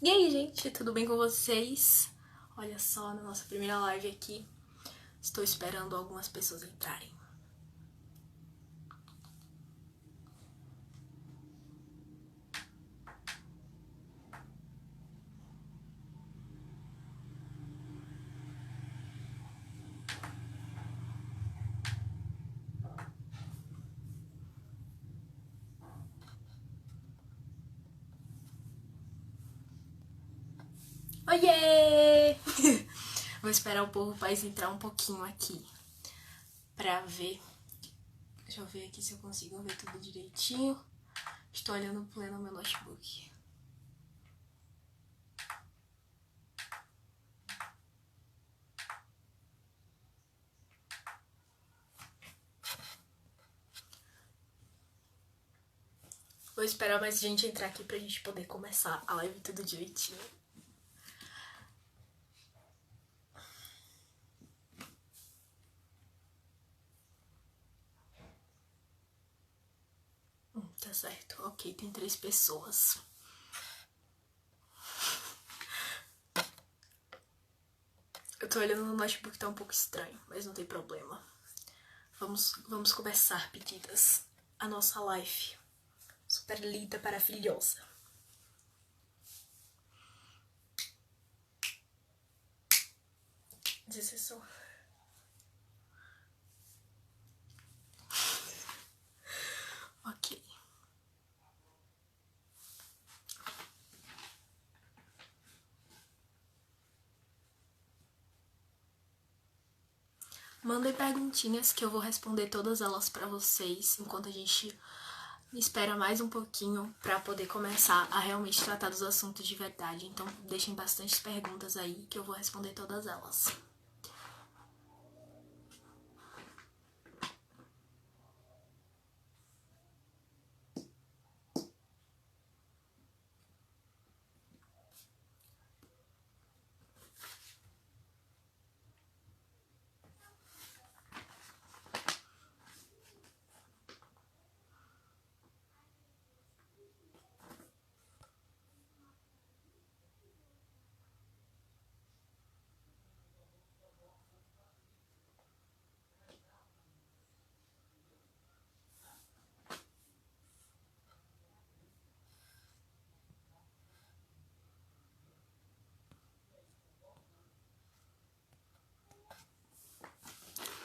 E aí, gente, tudo bem com vocês? Olha só, na nossa primeira live aqui, estou esperando algumas pessoas entrarem. Oiê! Vou esperar o povo para entrar um pouquinho aqui pra ver. Deixa eu ver aqui se eu consigo ver tudo direitinho. Estou olhando pleno meu notebook. Vou esperar mais gente entrar aqui pra gente poder começar a live tudo direitinho. Tá certo. Ok, tem 3 pessoas. Eu tô olhando no notebook, tá um pouco estranho, mas não tem problema. Vamos começar, pedidas, a nossa live super linda, maravilhosa. Desessor. Ok. Mandem perguntinhas que eu vou responder todas elas pra vocês enquanto a gente espera mais um pouquinho pra poder começar a realmente tratar dos assuntos de verdade. Então deixem bastante perguntas aí que eu vou responder todas elas.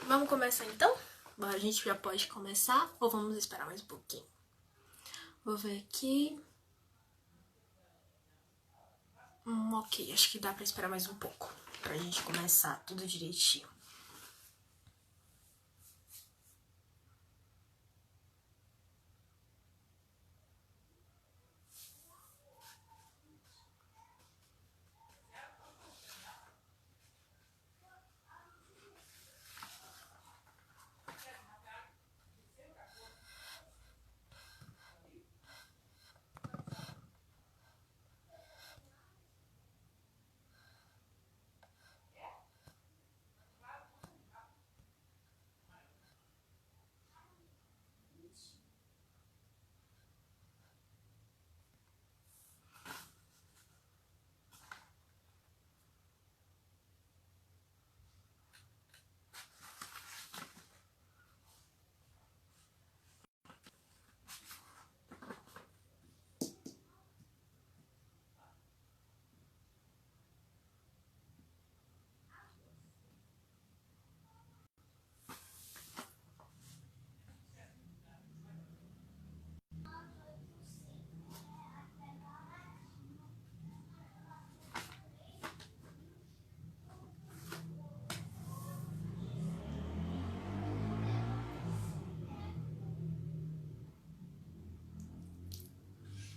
Vamos começar então? A gente já pode começar ou vamos esperar mais um pouquinho? Vou ver aqui. Ok, acho que dá pra esperar mais um pouco pra gente começar tudo direitinho.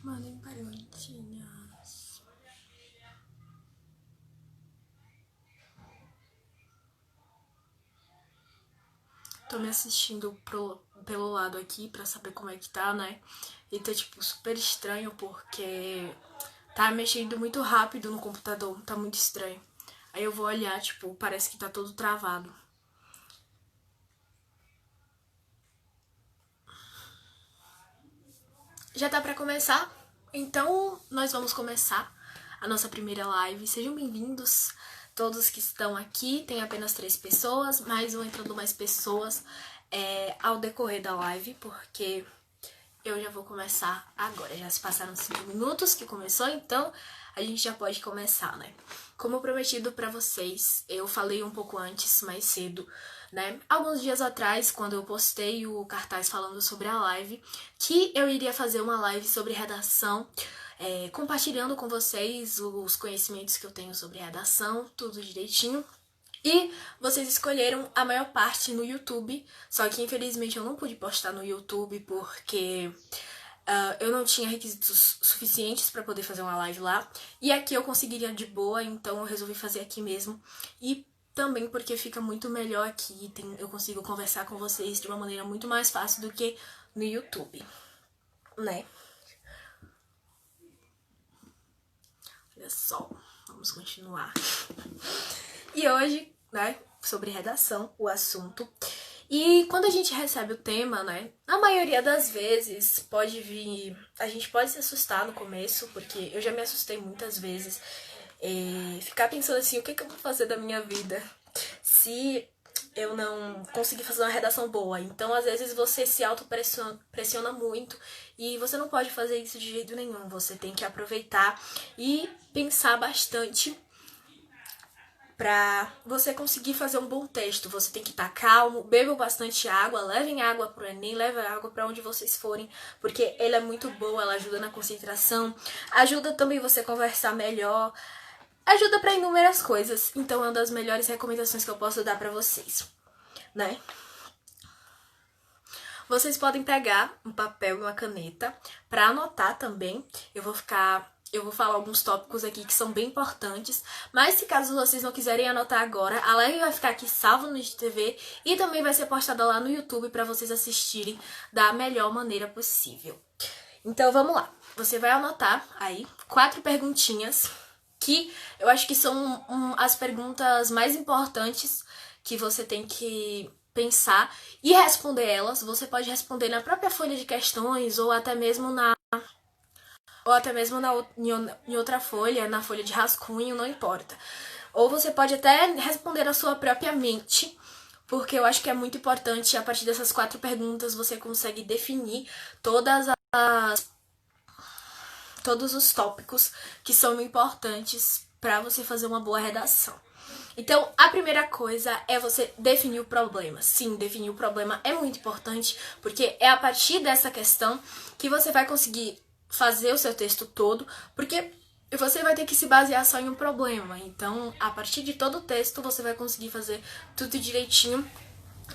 Mandem perguntinhas. Tô me assistindo pelo lado aqui pra saber como é que tá, né? E tá, tipo, super estranho porque tá mexendo muito rápido no computador. Tá muito estranho. Aí eu vou olhar, tipo, parece que tá todo travado. Já tá pra começar? Então, nós vamos começar a nossa primeira live. Sejam bem-vindos todos que estão aqui. Tem apenas 3 pessoas, mas vão entrando mais pessoas ao decorrer da live, porque eu já vou começar agora. Já se passaram 5 minutos que começou, então a gente já pode começar, né? Como prometido pra vocês, eu falei um pouco antes, mais cedo, né? Alguns dias atrás, quando eu postei o cartaz falando sobre a live, que eu iria fazer uma live sobre redação, compartilhando com vocês os conhecimentos que eu tenho sobre redação, tudo direitinho. E vocês escolheram a maior parte no YouTube, só que infelizmente eu não pude postar no YouTube porque eu não tinha requisitos suficientes para poder fazer uma live lá. E aqui eu conseguiria de boa, então eu resolvi fazer aqui mesmo. E também porque fica muito melhor aqui, eu consigo conversar com vocês de uma maneira muito mais fácil do que no YouTube, né? Olha só, vamos continuar. E hoje, né, sobre redação, o assunto. E quando a gente recebe o tema, né, a maioria das vezes pode vir... A gente pode se assustar no começo, porque eu já me assustei muitas vezes. Ficar pensando assim, o que eu vou fazer da minha vida se eu não conseguir fazer uma redação boa? Então, às vezes, você se autopressiona muito e você não pode fazer isso de jeito nenhum. Você tem que aproveitar e pensar bastante pra você conseguir fazer um bom texto. Você tem que estar calmo, bebam bastante água, levem água pro Enem, levem água pra onde vocês forem, porque ela é muito boa, ela ajuda na concentração, ajuda também você a conversar melhor, ajuda pra inúmeras coisas. Então é uma das melhores recomendações que eu posso dar pra vocês, né? Vocês podem pegar um papel e uma caneta pra anotar também. Eu vou falar alguns tópicos aqui que são bem importantes, mas se caso vocês não quiserem anotar agora, a live vai ficar aqui salva no IGTV e também vai ser postada lá no YouTube para vocês assistirem da melhor maneira possível. Então vamos lá, você vai anotar aí 4 perguntinhas que eu acho que são as perguntas mais importantes que você tem que pensar e responder elas. Você pode responder na própria folha de questões ou até mesmo em outra folha, na folha de rascunho, não importa. Ou você pode até responder na sua própria mente, porque eu acho que é muito importante, a partir dessas 4 perguntas, você consegue definir todos os tópicos que são importantes para você fazer uma boa redação. Então, a primeira coisa é você definir o problema. Sim, definir o problema é muito importante, porque é a partir dessa questão que você vai conseguir fazer o seu texto todo, porque você vai ter que se basear só em um problema. Então, a partir de todo o texto, você vai conseguir fazer tudo direitinho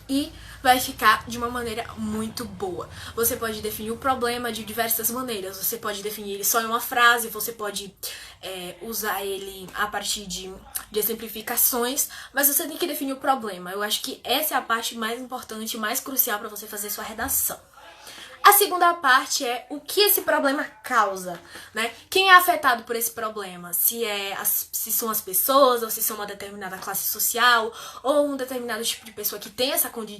e vai ficar de uma maneira muito boa. Você pode definir o problema de diversas maneiras. Você pode definir ele só em uma frase, você pode usar ele a partir de exemplificações, mas você tem que definir o problema. Eu acho que essa é a parte mais importante, mais crucial para você fazer sua redação. A segunda parte é o que esse problema causa, né? Quem é afetado por esse problema? Se são as pessoas, ou se são uma determinada classe social, ou um determinado tipo de pessoa que tem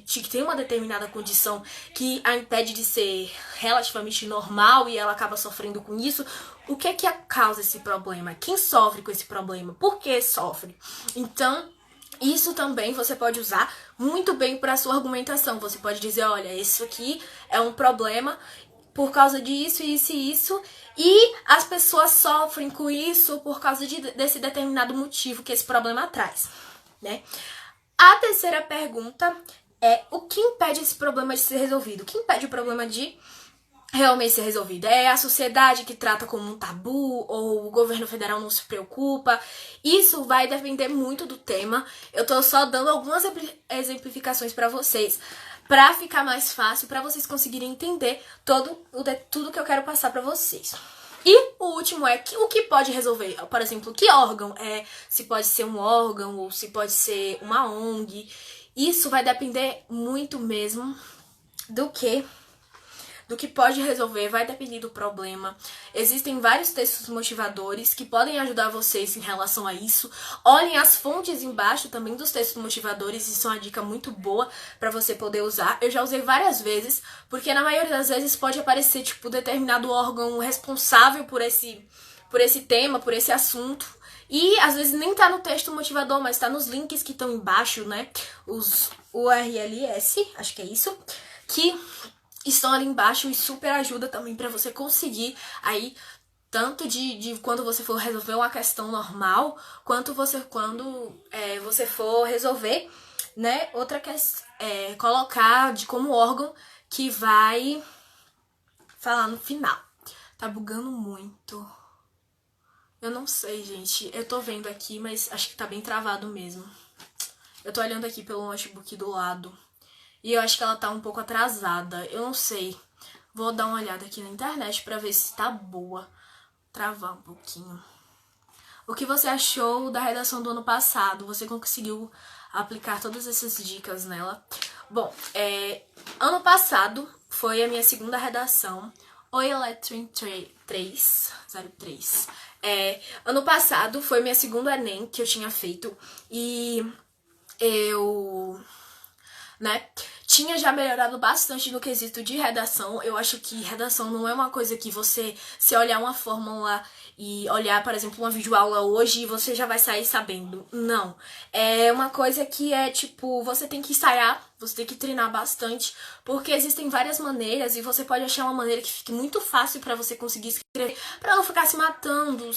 que tem uma determinada condição que a impede de ser relativamente normal e ela acaba sofrendo com isso. O que é que causa esse problema? Quem sofre com esse problema? Por que sofre? Então, isso também você pode usar muito bem para a sua argumentação. Você pode dizer, olha, isso aqui é um problema por causa disso, isso e isso, e as pessoas sofrem com isso por causa desse determinado motivo que esse problema traz, né? A terceira pergunta é o que impede esse problema de ser resolvido? O que impede o problema de realmente ser resolvido? É a sociedade que trata como um tabu, ou o governo federal não se preocupa? Isso vai depender muito do tema. Eu tô só dando algumas exemplificações para vocês, para ficar mais fácil, para vocês conseguirem entender tudo que eu quero passar para vocês. E o último é o que pode resolver. Por exemplo, que órgão? Se pode ser um órgão ou se pode ser uma ONG. Isso vai depender muito mesmo do que pode resolver, vai depender do problema. Existem vários textos motivadores que podem ajudar vocês em relação a isso. Olhem as fontes embaixo também dos textos motivadores, isso é uma dica muito boa para você poder usar. Eu já usei várias vezes, porque na maioria das vezes pode aparecer tipo determinado órgão responsável por por esse tema, por esse assunto. E às vezes nem tá no texto motivador, mas tá nos links que estão embaixo, né? Os URLs, acho que é isso, que estão ali embaixo e super ajuda também pra você conseguir aí tanto de quando você for resolver uma questão normal, quanto quando você for resolver, né, outra questão, colocar de como órgão que vai falar no final. Tá bugando muito. Eu não sei, gente. Eu tô vendo aqui, mas acho que tá bem travado mesmo. Eu tô olhando aqui pelo notebook do lado. E eu acho que ela tá um pouco atrasada. Eu não sei. Vou dar uma olhada aqui na internet pra ver se tá boa. Travar um pouquinho. O que você achou da redação do ano passado? Você conseguiu aplicar todas essas dicas nela? Bom, ano passado foi a minha segunda redação. Oi, Eletrin 303. Ano passado foi minha segunda Enem que eu tinha feito. E eu, né, tinha já melhorado bastante no quesito de redação. Eu acho que redação não é uma coisa que você, se olhar uma fórmula e olhar, por exemplo, uma videoaula hoje, você já vai sair sabendo. Não. É uma coisa que é tipo, você tem que ensaiar, você tem que treinar bastante, porque existem várias maneiras e você pode achar uma maneira que fique muito fácil pra você conseguir escrever, pra não ficar se matando,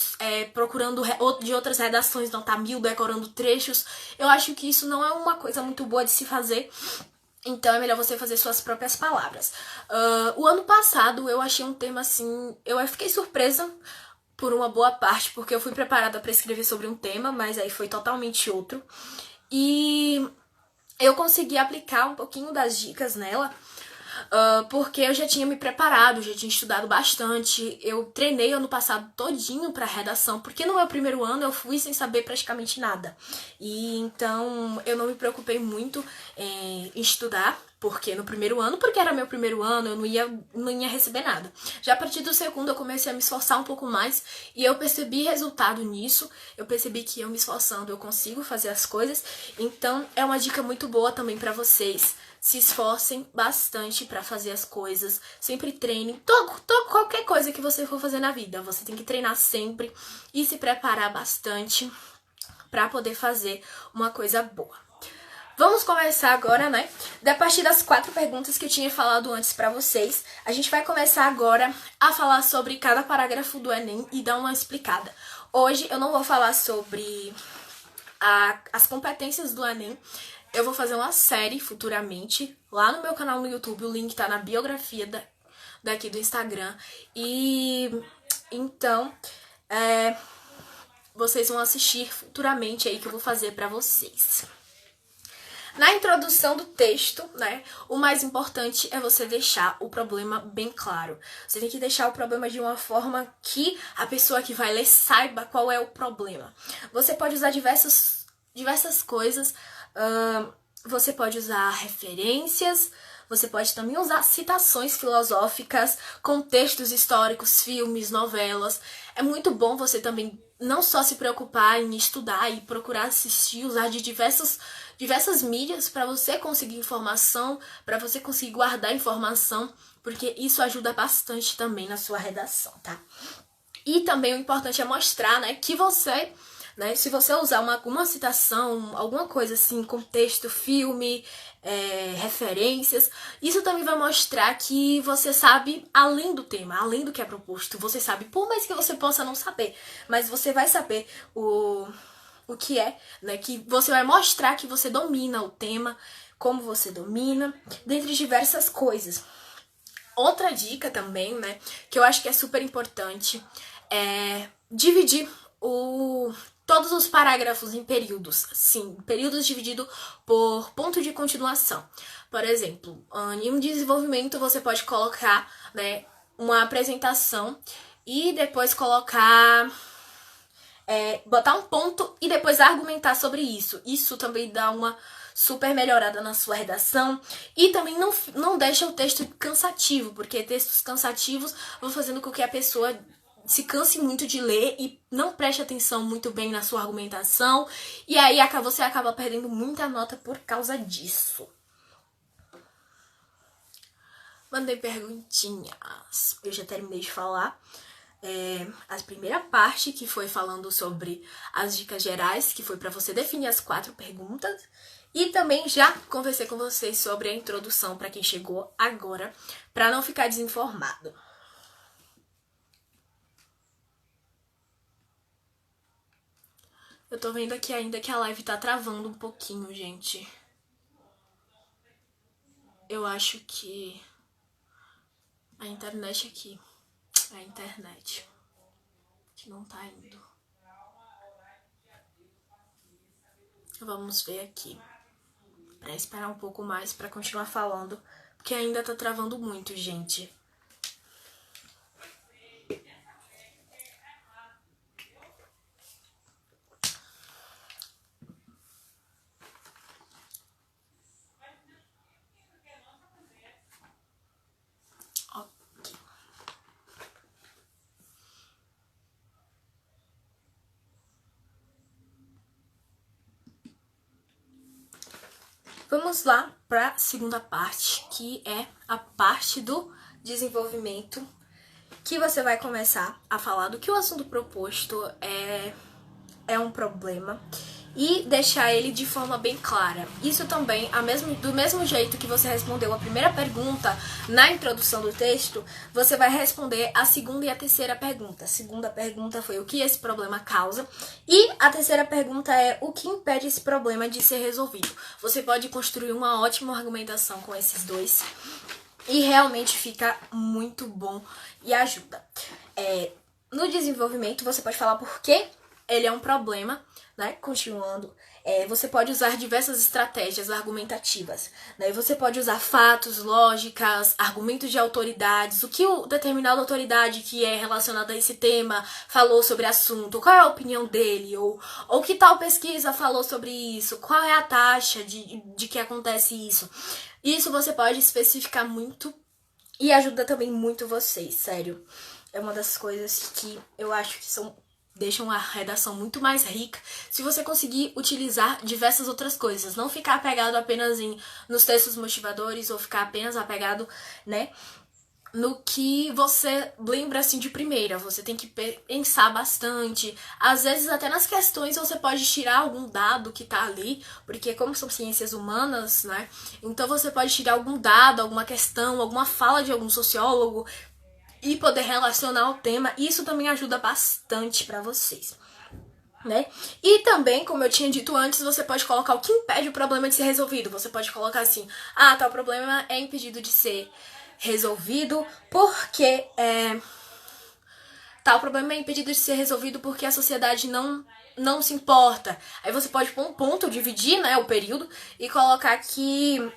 procurando de outras redações, nota 1000, decorando trechos. Eu acho que isso não é uma coisa muito boa de se fazer. Então é melhor você fazer suas próprias palavras. O ano passado eu achei um tema assim. Eu fiquei surpresa por uma boa parte, porque eu fui preparada para escrever sobre um tema, mas aí foi totalmente outro. E eu consegui aplicar um pouquinho das dicas nela. Porque eu já tinha me preparado, já tinha estudado bastante. Eu treinei ano passado todinho pra redação, porque no meu primeiro ano eu fui sem saber praticamente nada. E então eu não me preocupei muito em estudar, porque no primeiro ano, porque era meu primeiro ano, eu não ia receber nada. Já a partir do segundo eu comecei a me esforçar um pouco mais e eu percebi resultado nisso. Eu percebi que eu me esforçando eu consigo fazer as coisas. Então é uma dica muito boa também pra vocês. Se esforcem bastante pra fazer as coisas, sempre treinem, qualquer coisa que você for fazer na vida, você tem que treinar sempre e se preparar bastante pra poder fazer uma coisa boa. Vamos começar agora, né? A partir das 4 perguntas que eu tinha falado antes pra vocês, a gente vai começar agora a falar sobre cada parágrafo do Enem e dar uma explicada. Hoje eu não vou falar sobre as competências do Enem. Eu vou fazer uma série futuramente lá no meu canal no YouTube. O link tá na biografia daqui do Instagram. E então, vocês vão assistir futuramente aí que eu vou fazer pra vocês. Na introdução do texto, né, o mais importante é você deixar o problema bem claro. Você tem que deixar o problema de uma forma que a pessoa que vai ler saiba qual é o problema. Você pode usar diversas coisas. Você pode usar referências, você pode também usar citações filosóficas, contextos históricos, filmes, novelas. É muito bom você também não só se preocupar em estudar e procurar assistir, usar de diversas mídias para você conseguir informação, para você conseguir guardar informação, porque isso ajuda bastante também na sua redação, tá? E também o importante é mostrar, né, que você... Né? Se você usar alguma citação, alguma coisa assim, contexto, filme, referências, isso também vai mostrar que você sabe além do tema, além do que é proposto. Você sabe, por mais que você possa não saber, mas você vai saber o que é, né? Que você vai mostrar que você domina o tema, como você domina, dentre diversas coisas. Outra dica também, né, que eu acho que é super importante, é dividir todos os parágrafos em períodos. Sim, períodos divididos por ponto de continuação. Por exemplo, em um desenvolvimento você pode colocar, né, uma apresentação e depois colocar... botar um ponto e depois argumentar sobre isso. Isso também dá uma super melhorada na sua redação. E também não deixa o texto cansativo, porque textos cansativos vão fazendo com que a pessoa se canse muito de ler e não preste atenção muito bem na sua argumentação. E aí você acaba perdendo muita nota por causa disso. Mandei perguntinhas. Eu já terminei de falar. a primeira parte, que foi falando sobre as dicas gerais, que foi para você definir as 4 perguntas. E também já conversei com vocês sobre a introdução para quem chegou agora, para não ficar desinformado. Eu tô vendo aqui ainda que a live tá travando um pouquinho, gente. Eu acho que a internet aqui, a internet que não tá indo. Vamos ver aqui. Pra esperar um pouco mais pra continuar falando, porque ainda tá travando muito, gente. Vamos lá para a segunda parte, que é a parte do desenvolvimento, que você vai começar a falar do que o assunto proposto é um problema e deixar ele de forma bem clara. Isso também, do mesmo jeito que você respondeu a primeira pergunta na introdução do texto, você vai responder a segunda e a terceira pergunta. A segunda pergunta foi o que esse problema causa e a terceira pergunta é o que impede esse problema de ser resolvido. Você pode construir uma ótima argumentação com esses dois e realmente fica muito bom e ajuda. No desenvolvimento, você pode falar por que ele é um problema, né? Continuando, você pode usar diversas estratégias argumentativas, né? Você pode usar fatos, lógicas, argumentos de autoridades, o que o determinada autoridade que é relacionada a esse tema falou sobre o assunto, qual é a opinião dele, ou que tal pesquisa falou sobre isso, qual é a taxa de que acontece isso. Isso você pode especificar muito e ajuda também muito vocês, sério. É uma das coisas que eu acho que deixam a redação muito mais rica se você conseguir utilizar diversas outras coisas. Não ficar apegado apenas nos textos motivadores ou ficar apenas apegado, né, no que você lembra assim de primeira. Você tem que pensar bastante. Às vezes até nas questões você pode tirar algum dado que tá ali, porque como são ciências humanas, né, então você pode tirar algum dado, alguma questão, alguma fala de algum sociólogo e poder relacionar o tema. Isso também ajuda bastante para vocês, né? E também, como eu tinha dito antes, você pode colocar o que impede o problema de ser resolvido. Você pode colocar assim, tal problema é impedido de ser resolvido porque tal problema é impedido de ser resolvido porque a sociedade não se importa. Aí você pode pôr um ponto, dividir, né, o período e colocar que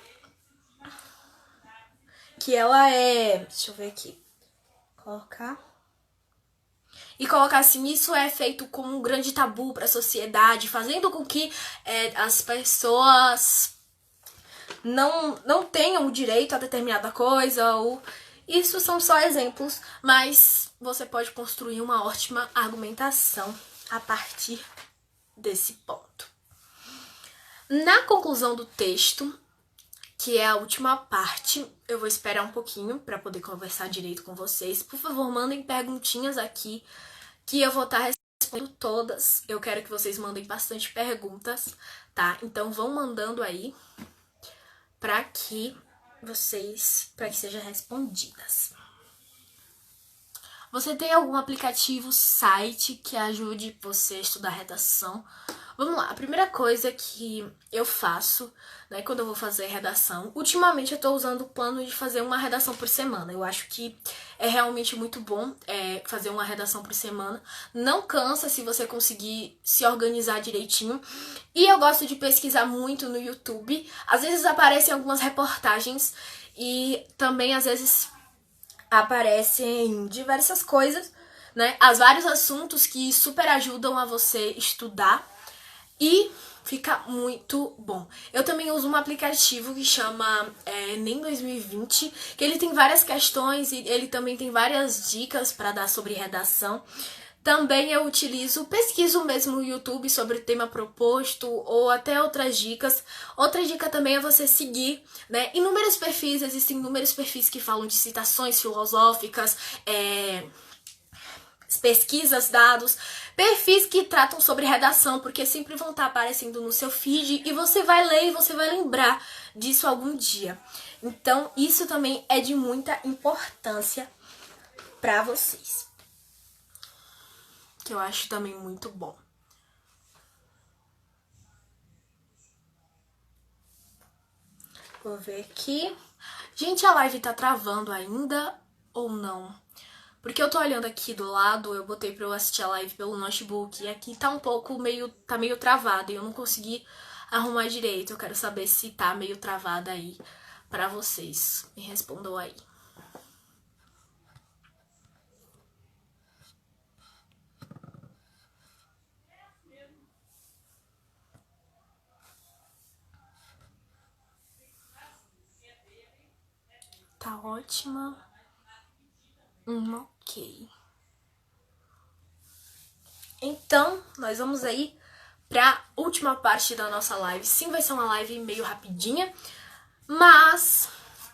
ela é, deixa eu ver aqui, colocar assim, isso é feito como um grande tabu para a sociedade, fazendo com que as pessoas não tenham o direito a determinada coisa, ou isso são só exemplos, mas você pode construir uma ótima argumentação a partir desse ponto. Na conclusão do texto, que é a última parte, eu vou esperar um pouquinho para poder conversar direito com vocês. Por favor, mandem perguntinhas aqui, que eu vou estar respondendo todas. Eu quero que vocês mandem bastante perguntas, tá? Então vão mandando aí para que sejam respondidas. Você tem algum aplicativo, site que ajude você a estudar redação? Vamos lá, a primeira coisa que eu faço, né, quando eu vou fazer redação, ultimamente eu tô usando o plano de fazer uma redação por semana. Eu acho que é realmente muito bom fazer uma redação por semana. Não cansa se você conseguir se organizar direitinho. E eu gosto de pesquisar muito no YouTube. Às vezes aparecem algumas reportagens e também às vezes aparecem diversas coisas, né? As vários assuntos que super ajudam a você estudar. E fica muito bom. Eu também uso um aplicativo que chama Nem 2020, que ele tem várias questões e ele também tem várias dicas para dar sobre redação. Também eu pesquiso mesmo no YouTube sobre o tema proposto ou até outras dicas. Outra dica também é você seguir, né, inúmeros perfis. Existem inúmeros perfis que falam de citações filosóficas, pesquisas, dados, perfis que tratam sobre redação, porque sempre vão estar aparecendo no seu feed e você vai ler e você vai lembrar disso algum dia. Então, isso também é de muita importância para vocês, que eu acho também muito bom. Vou ver aqui. Gente, a live tá travando ainda ou não? Porque eu tô olhando aqui do lado, eu botei pra eu assistir a live pelo notebook e aqui tá um pouco tá meio travado e eu não consegui arrumar direito. Eu quero saber se tá meio travada aí pra vocês. Me respondam aí. Tá ótima. Ok. Então, nós vamos aí pra última parte da nossa live. Sim, vai ser uma live meio rapidinha, mas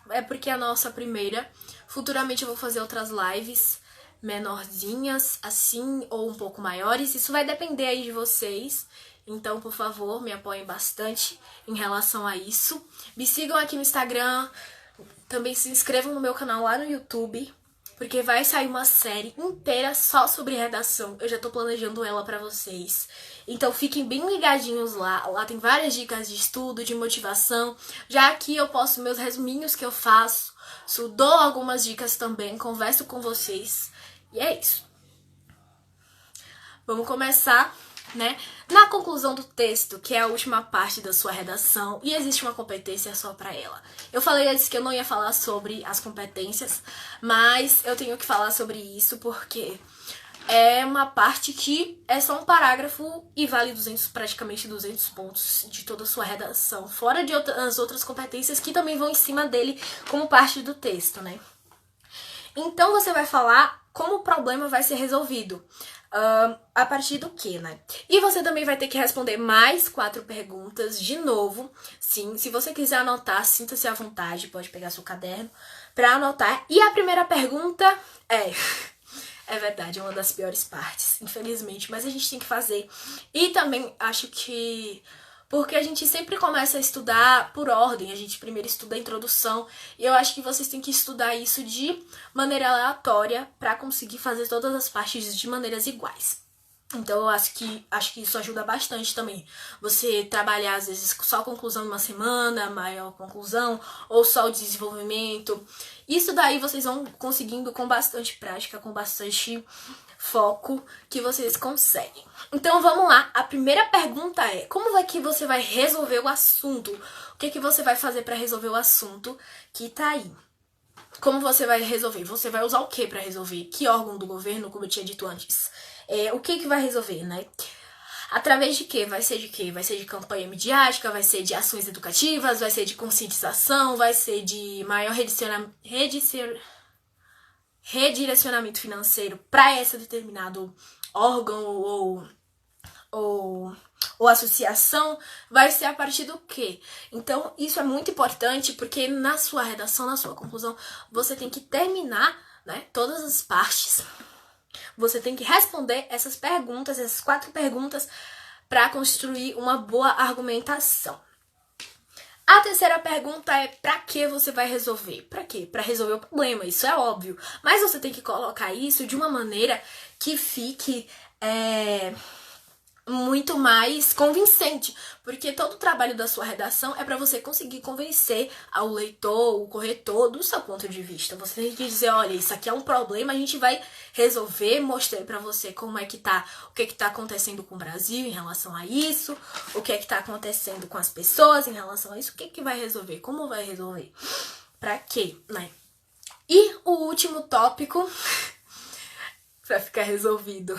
é porque é a nossa primeira. Futuramente eu vou fazer outras lives menorzinhas, assim, ou um pouco maiores. Isso vai depender aí de vocês. Então, por favor, me apoiem bastante em relação a isso. Me sigam aqui no Instagram. Também se inscrevam no meu canal lá no YouTube, porque vai sair uma série inteira só sobre redação. Eu já tô planejando ela pra vocês. Então fiquem bem ligadinhos lá. Lá tem várias dicas de estudo, de motivação. Já aqui eu posto meus resuminhos que eu faço. Dou algumas dicas também, converso com vocês. E é isso. Vamos começar, né? Na conclusão do texto, que é a última parte da sua redação, e existe uma competência só para ela. Eu falei antes que eu não ia falar sobre as competências, mas eu tenho que falar sobre isso porque é uma parte que é só um parágrafo e vale praticamente 200 pontos de toda a sua redação, fora de as outras competências que também vão em cima dele como parte do texto, né? Então você vai falar como o problema vai ser resolvido. A partir do que, né? E você também vai ter que responder mais 4 perguntas de novo. Sim, se você quiser anotar, sinta-se à vontade, pode pegar seu caderno para anotar. E a primeira pergunta é verdade, é uma das piores partes, infelizmente, mas a gente tem que fazer. E também acho que porque a gente sempre começa a estudar por ordem, a gente primeiro estuda a introdução, e eu acho que vocês têm que estudar isso de maneira aleatória para conseguir fazer todas as partes de maneiras iguais. Então eu acho que isso ajuda bastante também. Você trabalhar às vezes só a conclusão de uma semana, maior conclusão, ou só o desenvolvimento. Isso daí vocês vão conseguindo com bastante prática, com bastante foco que vocês conseguem. Então vamos lá, a primeira pergunta é: como é que você vai resolver o assunto? O que você vai fazer para resolver o assunto que tá aí? Como você vai resolver? Você vai usar o que para resolver? Que órgão do governo, como eu tinha dito antes? O que vai resolver, né? Através de quê? Vai ser de quê? Vai ser de campanha midiática, vai ser de ações educativas, vai ser de conscientização, vai ser de maior redirecionamento financeiro para esse determinado órgão ou associação, vai ser a partir do quê? Então, isso é muito importante porque na sua redação, na sua conclusão, você tem que terminar, né, todas as partes. Você tem que responder essas perguntas, essas 4 perguntas, para construir uma boa argumentação. A terceira pergunta é: pra que você vai resolver? Pra quê? Pra resolver o problema, isso é óbvio. Mas você tem que colocar isso de uma maneira que fique muito mais convincente, porque todo o trabalho da sua redação é para você conseguir convencer ao leitor, o corretor, do seu ponto de vista. Você tem que dizer: olha, isso aqui é um problema, a gente vai resolver, mostrei para você como é que tá, o que é que tá acontecendo com o Brasil em relação a isso, o que é que tá acontecendo com as pessoas em relação a isso, o que é que vai resolver, como vai resolver, pra quê, né? E o último tópico pra ficar resolvido.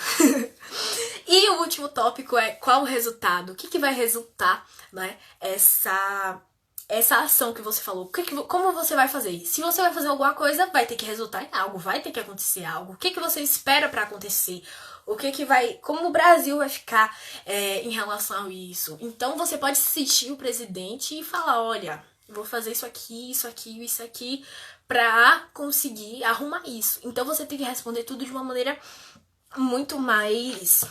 E o último tópico é: qual o resultado? O que vai resultar, né? Essa ação que você falou. Como você vai fazer? Se você vai fazer alguma coisa, vai ter que resultar em algo, vai ter que acontecer algo. O que você espera pra acontecer? Como o Brasil vai ficar em relação a isso? Então você pode assistir o presidente e falar: olha, vou fazer isso aqui, isso aqui, pra conseguir arrumar isso. Então você tem que responder tudo de uma maneira muito mais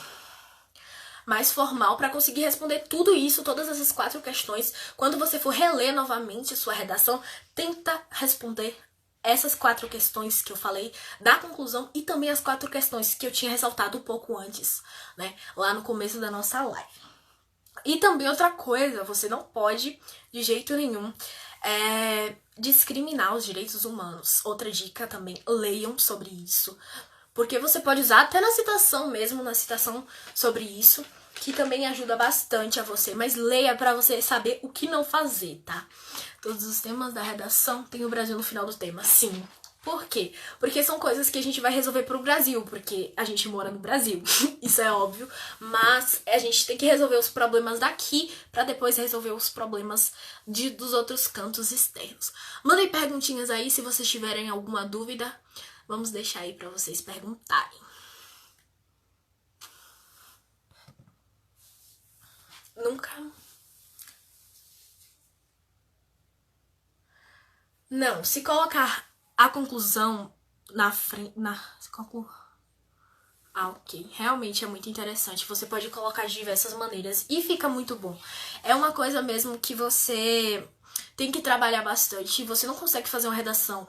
formal para conseguir responder tudo isso, todas essas 4 questões. Quando você for reler novamente sua redação, tenta responder essas 4 questões que eu falei da conclusão e também as 4 questões que eu tinha ressaltado um pouco antes, né, lá no começo da nossa live. E também outra coisa, você não pode, de jeito nenhum, discriminar os direitos humanos. Outra dica também, leiam sobre isso. Porque você pode usar até na citação mesmo, na citação sobre isso, que também ajuda bastante a você. Mas leia pra você saber o que não fazer, tá? Todos os temas da redação tem o Brasil no final do tema, sim. Por quê? Porque são coisas que a gente vai resolver pro Brasil, porque a gente mora no Brasil, isso é óbvio, mas a gente tem que resolver os problemas daqui pra depois resolver os problemas dos outros cantos externos. Mandem perguntinhas aí se vocês tiverem alguma dúvida. Vamos deixar aí pra vocês perguntarem. Nunca... Não, se colocar a conclusão na frente... ok. Realmente é muito interessante. Você pode colocar de diversas maneiras e fica muito bom. É uma coisa mesmo que você tem que trabalhar bastante. Você não consegue fazer uma redação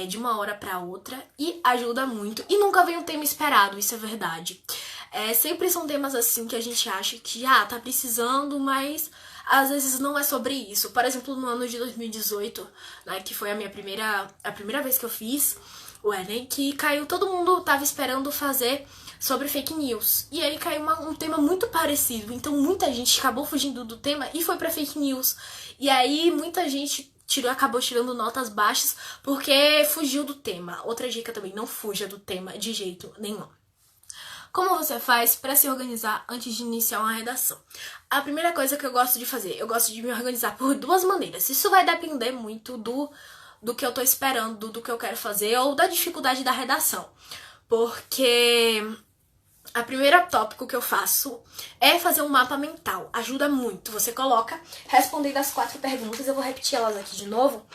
de uma hora pra outra e ajuda muito. E nunca vem um tema esperado, isso é verdade. Sempre são temas assim que a gente acha que tá precisando, mas às vezes não é sobre isso. Por exemplo, no ano de 2018, né, que foi a primeira vez que eu fiz o Enem, que caiu, todo mundo tava esperando fazer sobre fake news. E aí caiu um tema muito parecido. Então muita gente acabou fugindo do tema e foi pra fake news. E aí muita gente acabou tirando notas baixas porque fugiu do tema. Outra dica também, não fuja do tema de jeito nenhum. Como você faz para se organizar antes de iniciar uma redação? A primeira coisa que eu gosto de fazer, eu gosto de me organizar por 2 maneiras. Isso vai depender muito do que eu tô esperando, do que eu quero fazer ou da dificuldade da redação. Porque a primeira tópico que eu faço é fazer um mapa mental. Ajuda muito. Você coloca, respondendo as 4 perguntas, eu vou repetir elas aqui de novo,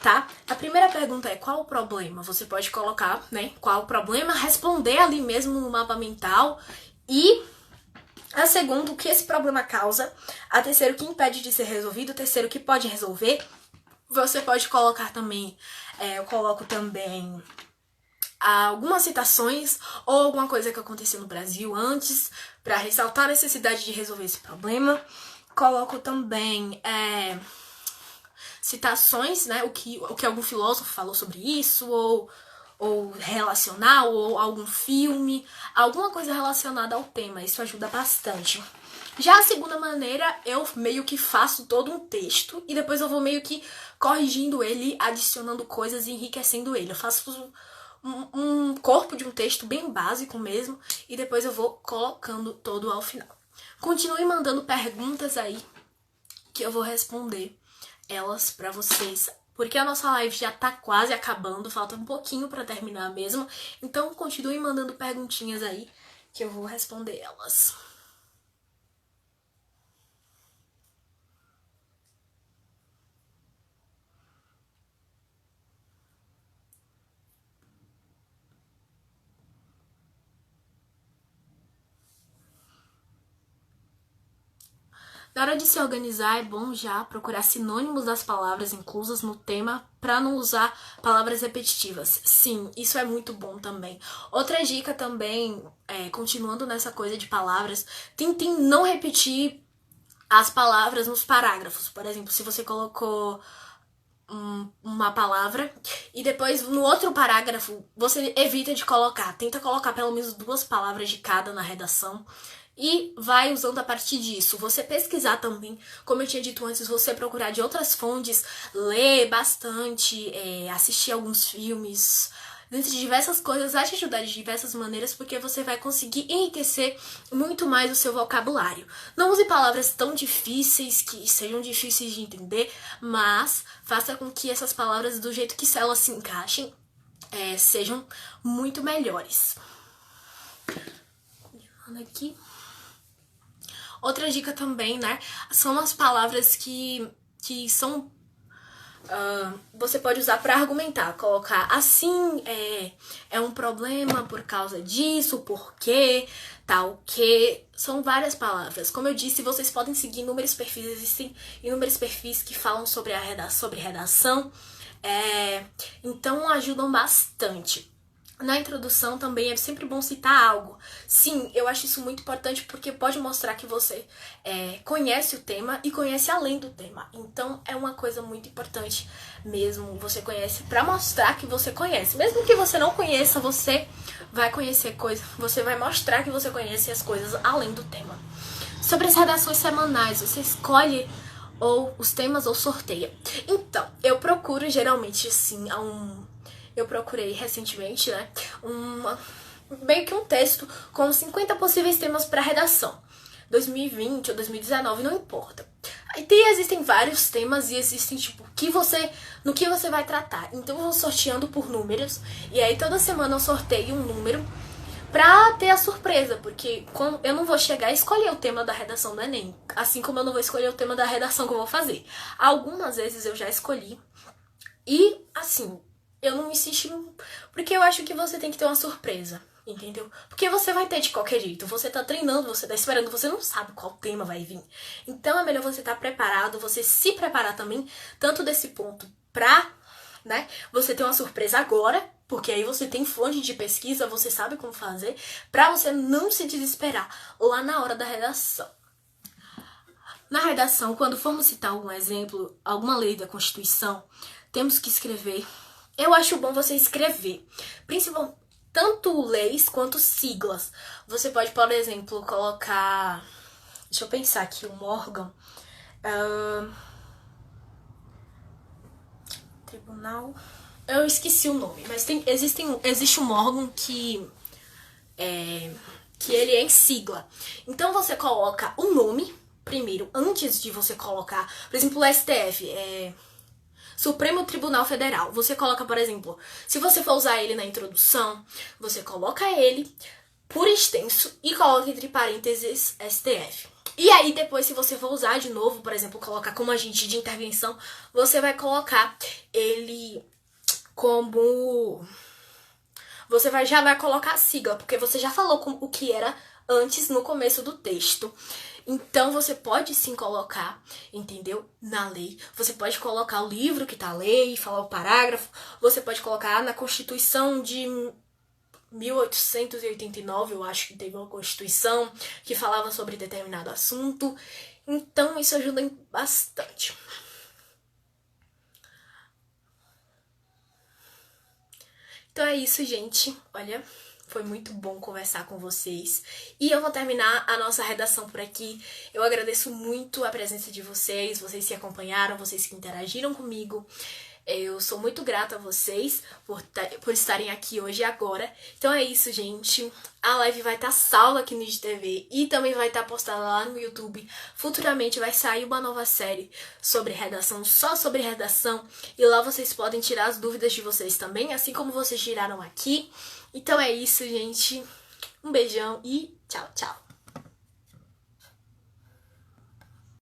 tá? A primeira pergunta é qual o problema? Você pode colocar, né, qual o problema, responder ali mesmo no mapa mental. E a segunda, o que esse problema causa. A terceira, o que impede de ser resolvido. O terceiro, o que pode resolver. Você pode colocar também, eu coloco também algumas citações ou alguma coisa que aconteceu no Brasil antes para ressaltar a necessidade de resolver esse problema. Coloco também citações, né, o que algum filósofo falou sobre isso, ou relacionar, ou algum filme, alguma coisa relacionada ao tema. Isso ajuda bastante. Já a segunda maneira, eu meio que faço todo um texto e depois eu vou meio que corrigindo ele, adicionando coisas e enriquecendo ele. Eu faço um corpo de um texto bem básico mesmo e depois eu vou colocando todo ao final. Continue mandando perguntas aí que eu vou responder elas pra vocês, porque a nossa live já tá quase acabando, falta um pouquinho pra terminar mesmo. Então continue mandando perguntinhas aí que eu vou responder elas. Na hora de se organizar, é bom já procurar sinônimos das palavras inclusas no tema para não usar palavras repetitivas. Sim, isso é muito bom também. Outra dica também, continuando nessa coisa de palavras, tentem não repetir as palavras nos parágrafos. Por exemplo, se você colocou uma palavra e depois no outro parágrafo você evita de colocar. Tenta colocar pelo menos 2 palavras de cada na redação. E vai usando a partir disso. Você pesquisar também, como eu tinha dito antes, você procurar de outras fontes, ler bastante, assistir alguns filmes, dentre diversas coisas, vai te ajudar de diversas maneiras, porque você vai conseguir enriquecer muito mais o seu vocabulário. Não use palavras tão difíceis, que sejam difíceis de entender, mas faça com que essas palavras, do jeito que elas se encaixem, sejam muito melhores. Aqui. Outra dica também, né, são as palavras que são você pode usar para argumentar, colocar assim, é um problema por causa disso, porque, tal que, são várias palavras. Como eu disse, vocês podem seguir inúmeros perfis, existem inúmeros perfis que falam sobre redação, então ajudam bastante. Na introdução também é sempre bom citar algo. Sim, eu acho isso muito importante porque pode mostrar que você conhece o tema e conhece além do tema. Então é uma coisa muito importante mesmo, você conhece para mostrar que você conhece. Mesmo que você não conheça, você vai conhecer coisas, você vai mostrar que você conhece as coisas além do tema. Sobre as redações semanais, você escolhe ou os temas ou sorteia. Então, eu procuro geralmente assim, eu procurei recentemente, né, meio que um texto com 50 possíveis temas para redação. 2020 ou 2019, não importa. E existem vários temas e existem, tipo, no que você vai tratar. Então eu vou sorteando por números, e aí toda semana eu sorteio um número pra ter a surpresa, porque eu não vou chegar e escolher o tema da redação do Enem, assim como eu não vou escolher o tema da redação que eu vou fazer. Algumas vezes eu já escolhi, e assim, eu não insisto, porque eu acho que você tem que ter uma surpresa, entendeu? Porque você vai ter de qualquer jeito, você tá treinando, você tá esperando, você não sabe qual tema vai vir. Então é melhor você estar preparado, você se preparar também, tanto desse ponto pra, né, você ter uma surpresa agora, porque aí você tem fonte de pesquisa, você sabe como fazer, pra você não se desesperar lá na hora da redação. Na redação, quando formos citar algum exemplo, alguma lei da Constituição, temos que escrever. Eu acho bom você escrever, principalmente tanto leis quanto siglas. Você pode, por exemplo, colocar... Deixa eu pensar aqui, um órgão. Tribunal... Eu esqueci o nome, mas existe um órgão que ele é em sigla. Então você coloca o nome primeiro, antes de você colocar... Por exemplo, o STF, Supremo Tribunal Federal. Você coloca, por exemplo, se você for usar ele na introdução, você coloca ele por extenso e coloca entre parênteses STF. E aí depois, se você for usar de novo, por exemplo, colocar como agente de intervenção, você vai colocar ele como... já vai colocar a sigla, porque você já falou o que era antes no começo do texto. Então você pode sim colocar, entendeu? Na lei. Você pode colocar o livro que tá a lei, falar o parágrafo. Você pode colocar na Constituição de 1889, eu acho que teve uma Constituição que falava sobre determinado assunto. Então isso ajuda bastante. Então é isso, gente. Olha, foi muito bom conversar com vocês. E eu vou terminar a nossa redação por aqui. Eu agradeço muito a presença de vocês se acompanharam, vocês que interagiram comigo. Eu sou muito grata a vocês por estarem aqui hoje e agora. Então é isso, gente. A live vai estar salva aqui no IGTV e também vai estar postada lá no YouTube. Futuramente vai sair uma nova série sobre redação, só sobre redação. E lá vocês podem tirar as dúvidas de vocês também, assim como vocês tiraram aqui. Então é isso, gente. Um beijão e tchau, tchau.